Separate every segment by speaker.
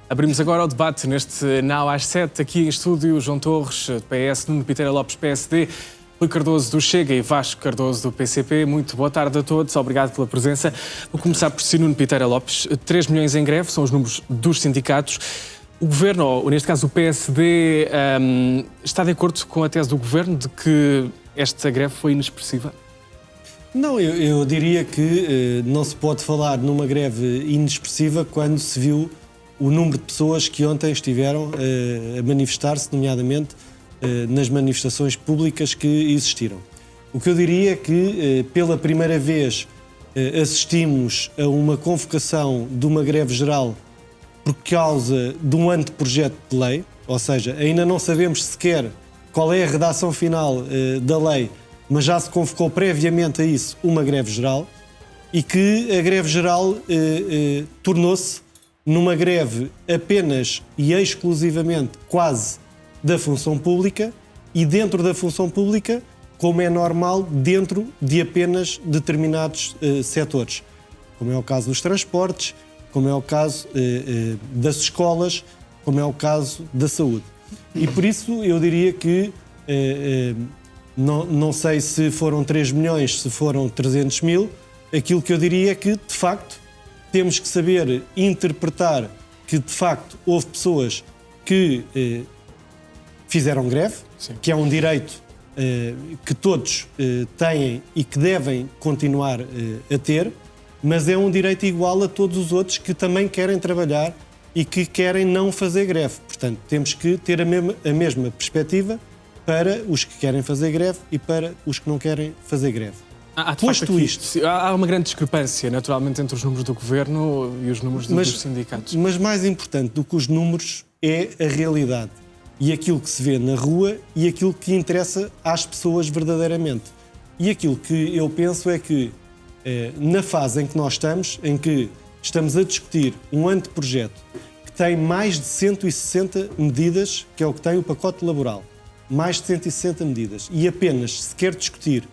Speaker 1: Abrimos agora o debate neste Now às 7, aqui em estúdio, João Torres, do PS, Nuno Piteira Lopes, PSD, Rui Cardoso do Chega e Vasco Cardoso do PCP. Muito boa tarde a todos, obrigado pela presença. Vou começar por si, Nuno Piteira Lopes. 3 milhões em greve, são os números dos sindicatos. O Governo, ou neste caso o PSD, está de acordo com a tese do Governo de que esta greve foi inexpressiva?
Speaker 2: Não, eu diria que não se pode falar numa greve inexpressiva quando se viu o número de pessoas que ontem estiveram a manifestar-se, nomeadamente nas manifestações públicas que existiram. O que eu diria é que pela primeira vez assistimos a uma convocação de uma greve geral por causa de um anteprojeto de lei, ou seja, ainda não sabemos sequer qual é a redação final da lei, mas já se convocou previamente a isso uma greve geral e que a greve geral tornou-se numa greve apenas e exclusivamente quase da função pública e dentro da função pública, como é normal, dentro de apenas determinados setores, como é o caso dos transportes, como é o caso das escolas, como é o caso da saúde. E por isso eu diria que não sei se foram 3 milhões, se foram 300 mil, aquilo que eu diria é que, de facto, temos que saber interpretar que, de facto, houve pessoas que fizeram greve, sim, que é um direito que todos têm e que devem continuar a ter, mas é um direito igual a todos os outros que também querem trabalhar e que querem não fazer greve. Portanto, temos que ter a mesma perspectiva para os que querem fazer greve e para os que não querem fazer greve.
Speaker 1: Posto isto, há uma grande discrepância, naturalmente, entre os números do Governo e os números dos sindicatos.
Speaker 2: Mas mais importante do que os números é a realidade e aquilo que se vê na rua e aquilo que interessa às pessoas verdadeiramente. E aquilo que eu penso é que, na fase em que nós estamos, em que estamos a discutir um anteprojeto que tem mais de 160 medidas, que é o que tem o pacote laboral, mais de 160 medidas, e apenas se quer discutir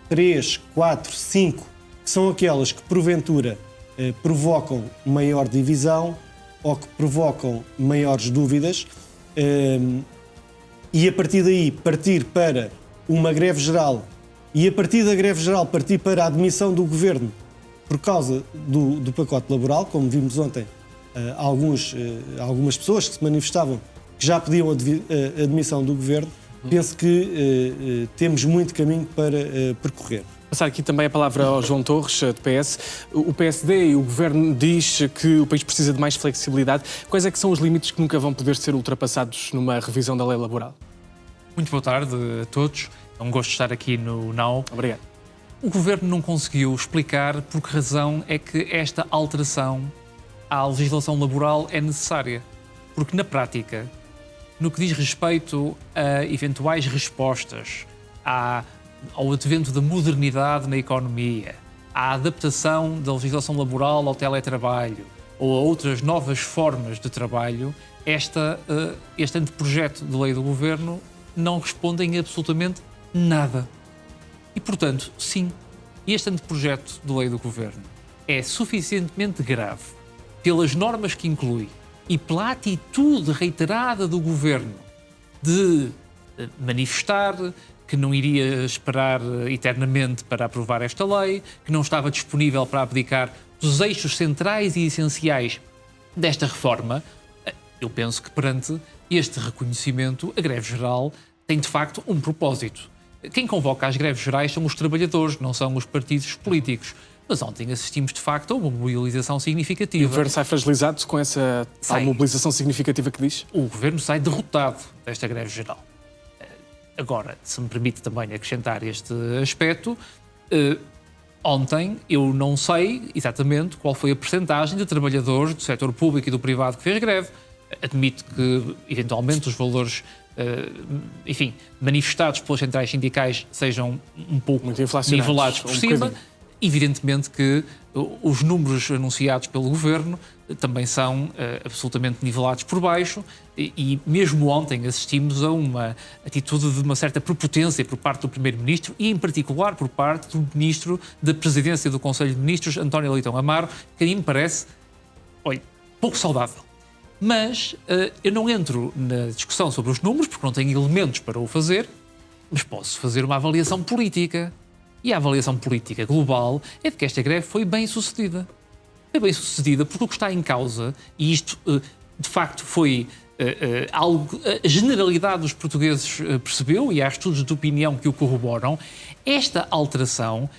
Speaker 2: 3, 4, 5, que são aquelas que porventura provocam maior divisão ou que provocam maiores dúvidas, e a partir daí partir para uma greve geral e a partir da greve geral partir para a admissão do Governo por causa do pacote laboral, como vimos ontem, algumas pessoas que se manifestavam que já pediam a admissão do Governo. Penso que temos muito caminho para percorrer.
Speaker 1: Passar aqui também a palavra ao João Torres, do PS. O PSD e o Governo diz que o país precisa de mais flexibilidade. Quais é que são os limites que nunca vão poder ser ultrapassados numa revisão da lei laboral?
Speaker 3: Muito boa tarde a todos. É um gosto estar aqui no Now.
Speaker 1: Obrigado.
Speaker 3: O Governo não conseguiu explicar por que razão é que esta alteração à legislação laboral é necessária. Porque, na prática, no que diz respeito a eventuais respostas ao advento da modernidade na economia, à adaptação da legislação laboral ao teletrabalho ou a outras novas formas de trabalho, este anteprojeto de lei do Governo não responde em absolutamente nada. E, portanto, sim, este anteprojeto de lei do Governo é suficientemente grave pelas normas que inclui e pela atitude reiterada do Governo de manifestar que não iria esperar eternamente para aprovar esta lei, que não estava disponível para abdicar dos eixos centrais e essenciais desta reforma, eu penso que perante este reconhecimento, a greve geral tem de facto um propósito. Quem convoca as greves gerais são os trabalhadores, não são os partidos políticos. Mas ontem assistimos, de facto, a uma mobilização significativa.
Speaker 1: E o Governo sai fragilizado com essa tal mobilização significativa que diz?
Speaker 3: O Governo sai derrotado desta greve geral. Agora, se me permite também acrescentar este aspecto, ontem eu não sei exatamente qual foi a percentagem de trabalhadores do setor público e do privado que fez greve. Admito que, eventualmente, os valores manifestados pelas centrais sindicais sejam um pouco nivelados por cima. Evidentemente que os números anunciados pelo Governo também são absolutamente nivelados por baixo e mesmo ontem assistimos a uma atitude de uma certa prepotência por parte do Primeiro-Ministro e, em particular, por parte do Ministro da Presidência do Conselho de Ministros, António Leitão Amaro, que a mim me parece pouco saudável. Mas eu não entro na discussão sobre os números, porque não tenho elementos para o fazer, mas posso fazer uma avaliação política. E a avaliação política global é de que esta greve foi bem sucedida. Foi bem sucedida porque o que está em causa, e isto de facto foi algo a generalidade dos portugueses percebeu, e há estudos de opinião que o corroboram, esta alteração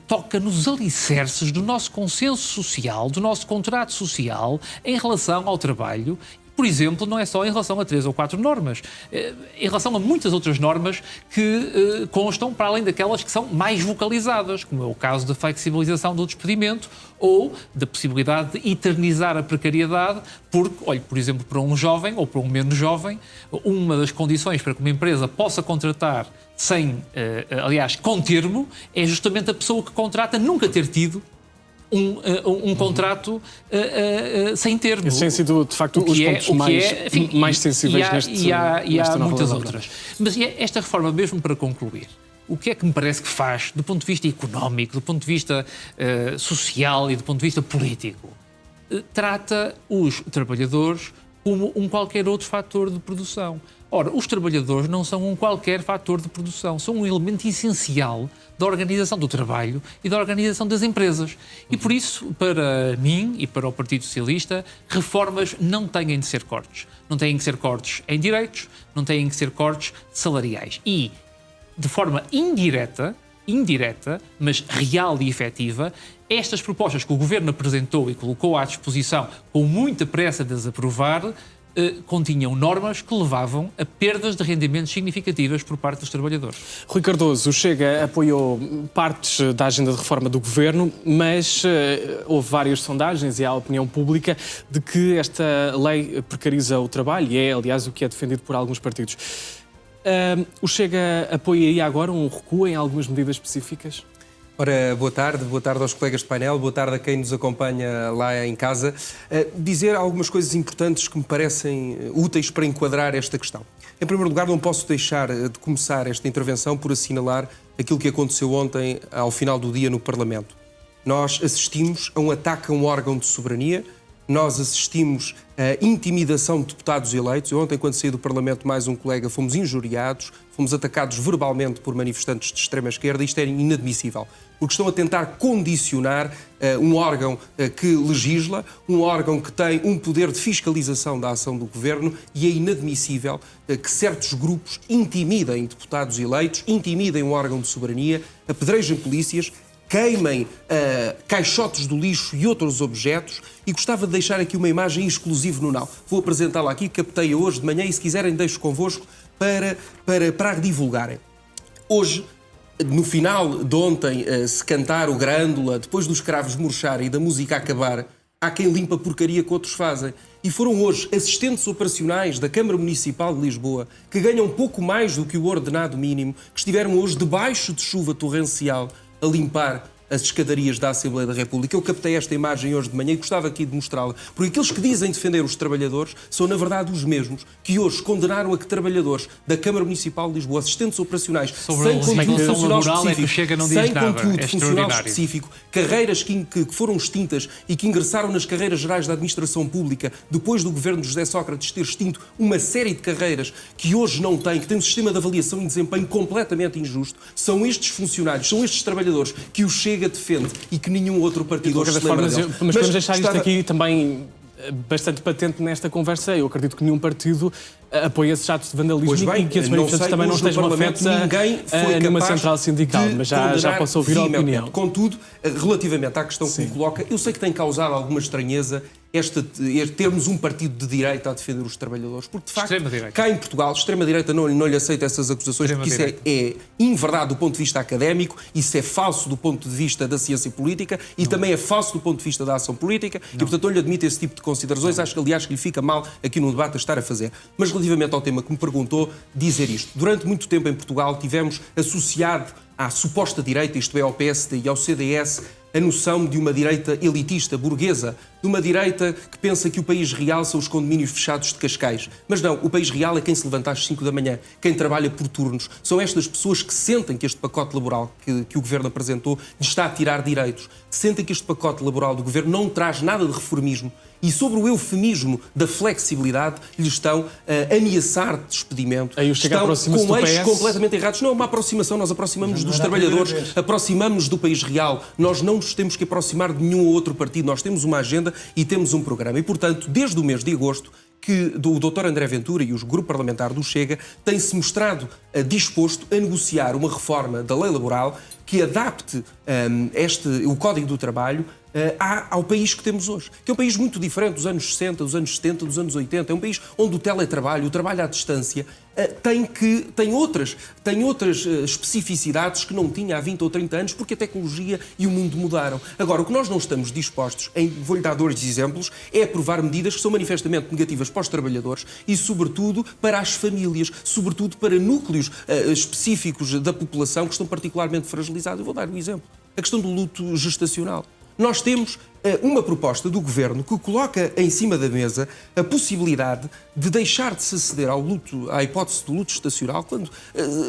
Speaker 3: toca nos alicerces do nosso consenso social, do nosso contrato social em relação ao trabalho. Por exemplo, não é só em relação a 3 ou 4 normas, em relação a muitas outras normas que constam para além daquelas que são mais vocalizadas, como é o caso da flexibilização do despedimento ou da possibilidade de eternizar a precariedade, porque, olhe, por exemplo, para um jovem ou para um menos jovem, uma das condições para que uma empresa possa contratar aliás, com termo, é justamente a pessoa que contrata nunca ter tido um contrato sem termo.
Speaker 1: Esses têm sido, de facto, os pontos mais sensíveis
Speaker 3: e há muitas
Speaker 1: nova
Speaker 3: outras. Mas esta reforma, mesmo para concluir, o que é que me parece que faz, do ponto de vista económico, do ponto de vista social e do ponto de vista político? Trata os trabalhadores como um qualquer outro fator de produção. Ora, os trabalhadores não são um qualquer fator de produção, são um elemento essencial da organização do trabalho e da organização das empresas. E por isso, para mim e para o Partido Socialista, reformas não têm de ser cortes. Não têm que ser cortes em direitos, não têm que ser cortes salariais. E, de forma indireta, mas real e efetiva, estas propostas que o Governo apresentou e colocou à disposição com muita pressa de as aprovar, continham normas que levavam a perdas de rendimentos significativas por parte dos trabalhadores.
Speaker 1: Rui Cardoso, o Chega apoiou partes da agenda de reforma do Governo, mas houve várias sondagens e há a opinião pública de que esta lei precariza o trabalho e é, aliás, o que é defendido por alguns partidos. O Chega apoiaria agora um recuo em algumas medidas específicas?
Speaker 4: Ora, boa tarde aos colegas de painel, boa tarde a quem nos acompanha lá em casa. Dizer algumas coisas importantes que me parecem úteis para enquadrar esta questão. Em primeiro lugar, não posso deixar de começar esta intervenção por assinalar aquilo que aconteceu ontem ao final do dia no Parlamento. Nós assistimos a um ataque a um órgão de soberania, nós assistimos a intimidação de deputados eleitos. Eu ontem, quando saí do Parlamento, mais um colega, fomos injuriados, fomos atacados verbalmente por manifestantes de extrema-esquerda. Isto é inadmissível, porque estão a tentar condicionar um órgão que legisla, um órgão que tem um poder de fiscalização da ação do Governo, e é inadmissível que certos grupos intimidem deputados eleitos, intimidem um órgão de soberania, apedrejem polícias, queimem caixotes do lixo e outros objetos. E gostava de deixar aqui uma imagem exclusiva no Now. Vou apresentá-la aqui, captei-a hoje de manhã e, se quiserem, deixo convosco para a divulgarem. Hoje, no final de ontem, se cantar o Grândola, depois dos cravos murcharem e da música acabar, há quem limpa a porcaria que outros fazem. E foram hoje assistentes operacionais da Câmara Municipal de Lisboa, que ganham pouco mais do que o ordenado mínimo, que estiveram hoje debaixo de chuva torrencial a limpar as escadarias da Assembleia da República. Eu captei esta imagem hoje de manhã e gostava aqui de mostrá-la, porque aqueles que dizem defender os trabalhadores são, na verdade, os mesmos que hoje condenaram a que trabalhadores da Câmara Municipal de Lisboa, assistentes operacionais, sem conteúdo funcional específico, carreiras que foram extintas e que ingressaram nas carreiras gerais da administração pública depois do governo de José Sócrates ter extinto uma série de carreiras que hoje não têm, que têm um sistema de avaliação e desempenho completamente injusto. São estes funcionários, são estes trabalhadores que o Chega defende e que nenhum outro partido hoje se lembra deles.
Speaker 1: Mas podemos deixar isto aqui também bastante patente nesta conversa. Eu acredito que nenhum partido apoia esses atos de vandalismo e que esses manifestantes também não estejam afetos numa central sindical, mas já posso ouvir a opinião.
Speaker 4: Contudo, relativamente à questão que me coloca, eu sei que tem causado alguma estranheza termos um partido de direita a defender os trabalhadores, porque de facto, cá em Portugal, extrema-direita não lhe aceita essas acusações, porque isso é inverdade do ponto de vista académico, isso é falso do ponto de vista da ciência política e também é falso do ponto de vista da ação política e, portanto, não lhe admito esse tipo de considerações. Acho que, aliás, que lhe fica mal aqui no debate a estar a fazer. Mas, relativamente ao tema que me perguntou, dizer isto. Durante muito tempo em Portugal tivemos associado à suposta direita, isto é, ao PSD e ao CDS, a noção de uma direita elitista, burguesa, de uma direita que pensa que o país real são os condomínios fechados de Cascais. Mas não, o país real é quem se levanta às 5 da manhã, quem trabalha por turnos. São estas pessoas que sentem que este pacote laboral que o Governo apresentou lhes está a tirar direitos. Sentem que este pacote laboral do Governo não traz nada de reformismo e sobre o eufemismo da flexibilidade lhe estão a ameaçar despedimento.
Speaker 1: Aí o Chega
Speaker 4: estão
Speaker 1: aproxima-se
Speaker 4: com
Speaker 1: do
Speaker 4: eixos
Speaker 1: PS.
Speaker 4: completamente errados. Não é uma aproximação, nós aproximamos dos trabalhadores, aproximamos do país real. Nós não nos temos que aproximar de nenhum outro partido. Nós temos uma agenda e temos um programa. E, portanto, desde o mês de agosto, que o Dr. André Ventura e o grupo parlamentar do Chega têm-se mostrado disposto a negociar uma reforma da lei laboral que adapte o Código do Trabalho ao país que temos hoje, que é um país muito diferente dos anos 60, dos anos 70, dos anos 80. É um país onde o teletrabalho, o trabalho à distância, tem outras especificidades que não tinha há 20 ou 30 anos, porque a tecnologia e o mundo mudaram. Agora, o que nós não estamos dispostos, vou-lhe dar 2 exemplos, é aprovar medidas que são manifestamente negativas para os trabalhadores e, sobretudo, para as famílias, sobretudo para núcleos específicos da população que estão particularmente fragilizados. Eu vou dar um exemplo. A questão do luto gestacional. Nós temos uma proposta do Governo que coloca em cima da mesa a possibilidade de deixar de se aceder à hipótese do luto gestacional, quando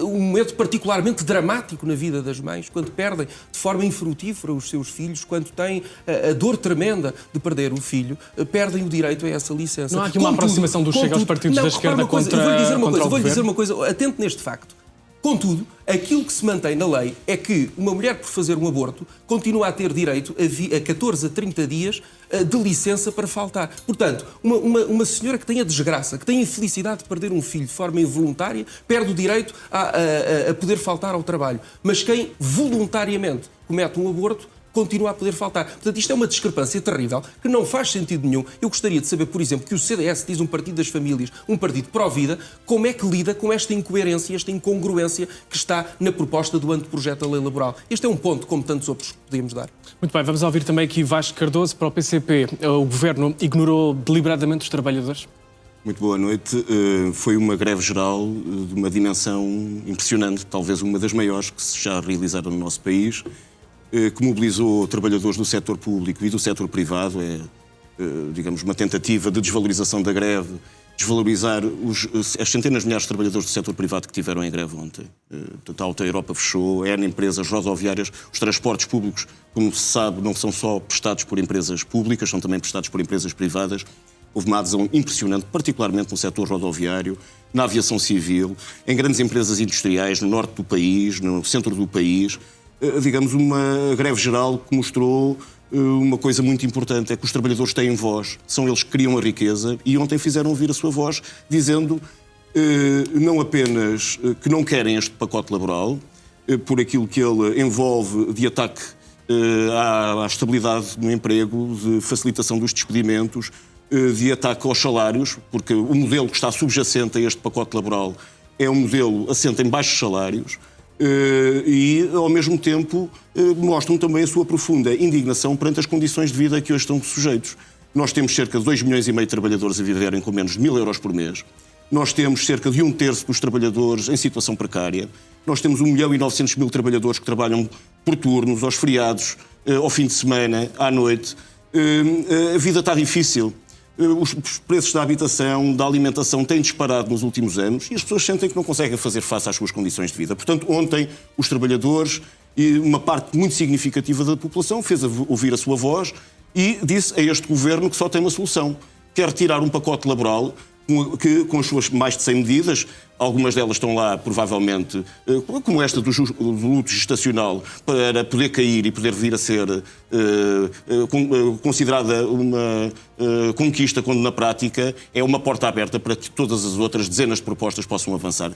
Speaker 4: um momento particularmente dramático na vida das mães, quando perdem de forma infrutífera os seus filhos, quando têm a dor tremenda de perder o filho, perdem o direito a essa licença.
Speaker 1: Não há aqui uma aproximação do Chega aos partidos da esquerda contra o governo?
Speaker 4: Vou-lhe dizer uma coisa, atente neste facto. Contudo, aquilo que se mantém na lei é que uma mulher, por fazer um aborto, continua a ter direito a 14 a 30 dias de licença para faltar. Portanto, uma senhora que tem a desgraça, que tem a infelicidade de perder um filho de forma involuntária, perde o direito a poder faltar ao trabalho. Mas quem voluntariamente comete um aborto continua a poder faltar. Portanto, isto é uma discrepância terrível que não faz sentido nenhum. Eu gostaria de saber, por exemplo, que o CDS diz um partido das famílias, um partido pró-vida, como é que lida com esta incoerência, esta incongruência que está na proposta do anteprojeto da lei laboral. Este é um ponto, como tantos outros que podíamos dar.
Speaker 1: Muito bem, vamos ouvir também aqui Vasco Cardoso para o PCP. O Governo ignorou deliberadamente os trabalhadores?
Speaker 5: Muito boa noite. Foi uma greve geral de uma impressionante, talvez uma das maiores que se já realizaram no nosso país, que mobilizou trabalhadores do setor público e do setor privado. Digamos, uma tentativa de desvalorização da greve, desvalorizar as centenas de milhares de trabalhadores do setor privado que tiveram em greve ontem. A Alta Europa fechou, N empresas rodoviárias, os transportes públicos, como se sabe, não são só prestados por empresas públicas, são também prestados por empresas privadas. Houve uma adesão impressionante, particularmente no setor rodoviário, na aviação civil, em grandes empresas industriais, no norte do país, no centro do país. Digamos, uma greve geral que mostrou uma coisa muito importante, é que os trabalhadores têm voz, são eles que criam a riqueza, e ontem fizeram ouvir a sua voz, dizendo não apenas que não querem este pacote laboral, por aquilo que ele envolve de ataque à estabilidade no emprego, de facilitação dos despedimentos, de ataque aos salários, porque o modelo que está subjacente a este pacote laboral é um modelo assente em baixos salários, e, ao mesmo tempo, mostram também a sua profunda indignação perante as condições de vida a que hoje estão sujeitos. Nós temos cerca de 2,5 milhões de trabalhadores a viverem com menos de 1.000 euros por mês. Nós temos cerca de 1/3 dos trabalhadores em situação precária. Nós temos 1.900.000 trabalhadores que trabalham por turnos, aos feriados, ao fim de semana, à noite. A vida está difícil. Os preços da habitação, da alimentação têm disparado nos últimos anos e as pessoas sentem que não conseguem fazer face às suas condições de vida. Portanto, ontem, os trabalhadores e uma parte muito significativa da população fez ouvir a sua voz e disse a este governo que só tem uma solução. Quer tirar um pacote laboral com as suas mais de 100 medidas, algumas delas estão lá, provavelmente, como esta do luto gestacional, para poder cair e poder vir a ser considerada uma conquista, quando na prática é uma porta aberta para que todas as outras dezenas de propostas possam avançar.